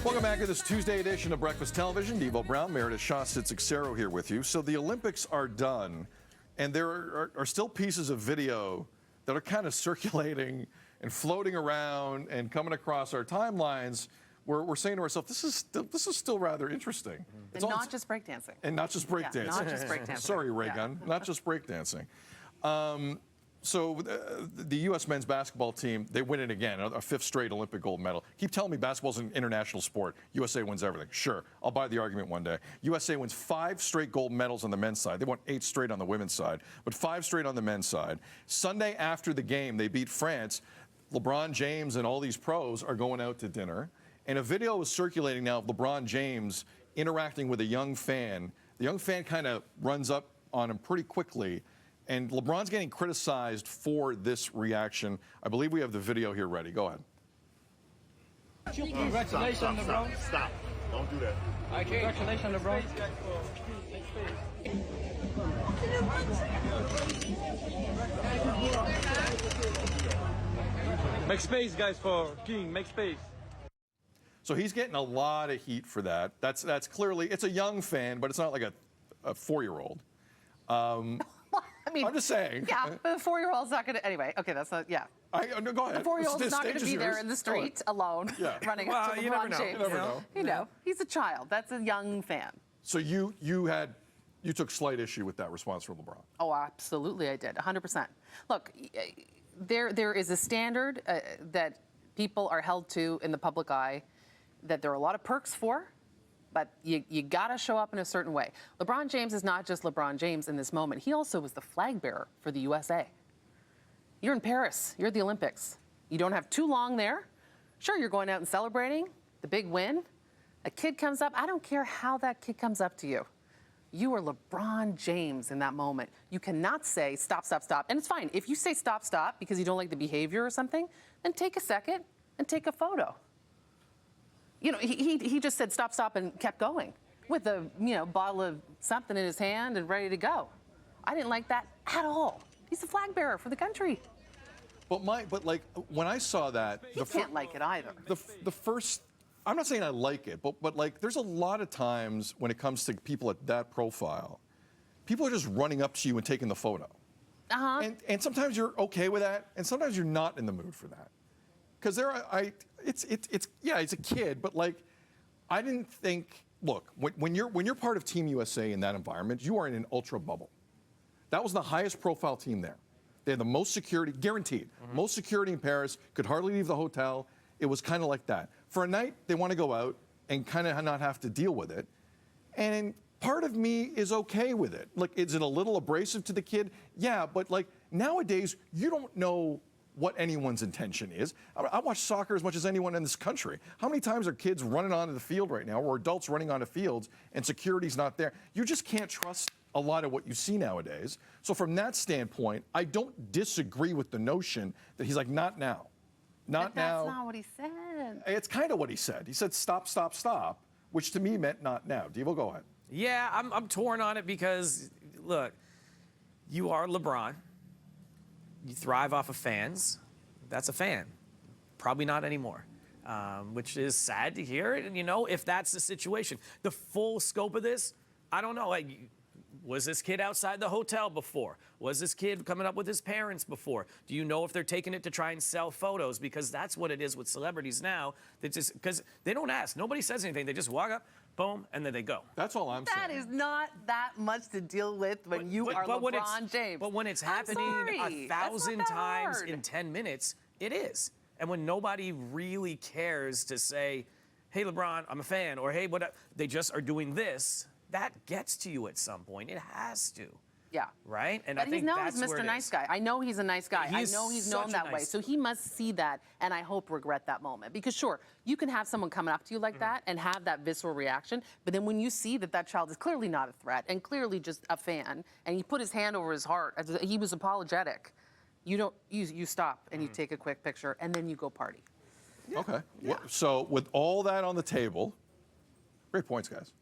Welcome back to this Tuesday edition of Breakfast Television. Devo Brown, Meredith Shostit here with you. So the Olympics are done, and there are still pieces of video that are kind of circulating and floating around and coming across our timelines. We're saying to ourselves, this is still rather interesting. And not just breakdancing. And not just breakdancing. Yeah, not just breakdancing. Sorry, Ray Gun. Not just breakdancing. So the U.S. men's basketball team, they win it again, a fifth straight Olympic gold medal. Keep telling me basketball's an international sport. USA wins everything. Sure, I'll buy the argument one day. USA wins 5 straight gold medals on the men's side. They won 8 straight on the women's side, but 5 straight on the men's side. Sunday after the game, they beat France. LeBron James and all these pros are going out to dinner. And a video is circulating now of LeBron James interacting with a young fan. The young fan kind of runs up on him pretty quickly. And LeBron's getting criticized for this reaction. I believe we have the video here ready. Go ahead. Congratulations, LeBron. Stop. Don't do that. Congratulations, LeBron. Make space, guys, for King. Make space. So he's getting a lot of heat for that. That's clearly, it's a young fan, but it's not like a 4-year-old. I mean, I'm just saying. Yeah, but the 4-year-old's not going to. Anyway, okay, that's not. Yeah. No, go ahead. The 4-year-old's not going to be there in the street alone, running up to LeBron James. You know, he's a child. That's a young fan. So you took slight issue with that response from LeBron. Oh, absolutely, I did, 100%. Look, there is a standard that people are held to in the public eye that there are a lot of perks for. But you got to show up in a certain way. LeBron James is not just LeBron James in this moment. He also was the flag bearer for the USA. You're in Paris. You're at the Olympics. You don't have too long there. Sure, you're going out and celebrating the big win. A kid comes up. I don't care how that kid comes up to you. You are LeBron James in that moment. You cannot say stop, stop, stop. And it's fine. If you say stop, stop because you don't like the behavior or something, then take a second and take a photo. You know, he just said stop, stop, and kept going with a bottle of something in his hand and ready to go. I didn't like that at all. He's the flag bearer for the country. But like when I saw that, you can't like it either. The first, I'm not saying I like it, but like there's a lot of times when it comes to people at that profile, people are just running up to you and taking the photo. And sometimes you're okay with that, and sometimes you're not in the mood for that. Because it's a kid, but like, I didn't think. Look, when you're part of Team USA in that environment, you are in an ultra bubble. That was the highest profile team there. They had the most security, guaranteed. Most security in Paris. Could hardly leave the hotel. It was kind of like that. For a night, they want to go out and kind of not have to deal with it. And part of me is okay with it. Like, is it a little abrasive to the kid? Yeah, but like nowadays, you don't know what anyone's intention is. I watch soccer as much as anyone in this country. How many times are kids running onto the field right now, or adults running onto fields, and security's not there? You just can't trust a lot of what you see nowadays. So from that standpoint, I don't disagree with the notion that he's like, not now. Not now. That's not what he said. It's kind of what he said. He said, stop, stop, stop, which to me meant not now. Devo, go ahead. Yeah, I'm torn on it because, look, you are LeBron. You thrive off of fans. That's a fan. Probably not anymore, which is sad to hear. And, if that's the situation. The full scope of this, I don't know. Like, was this kid outside the hotel before? Was this kid coming up with his parents before? Do you know if they're taking it to try and sell photos? Because that's what it is with celebrities now. Because they don't ask. Nobody says anything. They just walk up, boom, and then they go. That's all I'm saying. That is not that much to deal with when you are LeBron James. But when it's happening 1,000 times in 10 minutes, it is. And when nobody really cares to say, hey, LeBron, I'm a fan, or hey, what? They just are doing this, that gets to you at some point. It has to. Yeah. Right? And but I think that's where Mr. Nice Guy. I know he's a nice guy. I know he's known that way. So he must see that, and I hope regret that moment. Because sure, you can have someone coming up to you like that and have that visceral reaction, but then when you see that that child is clearly not a threat and clearly just a fan, and he put his hand over his heart, he was apologetic, you stop and you take a quick picture and then you go party. Okay. Yeah. So with all that on the table, great points, guys.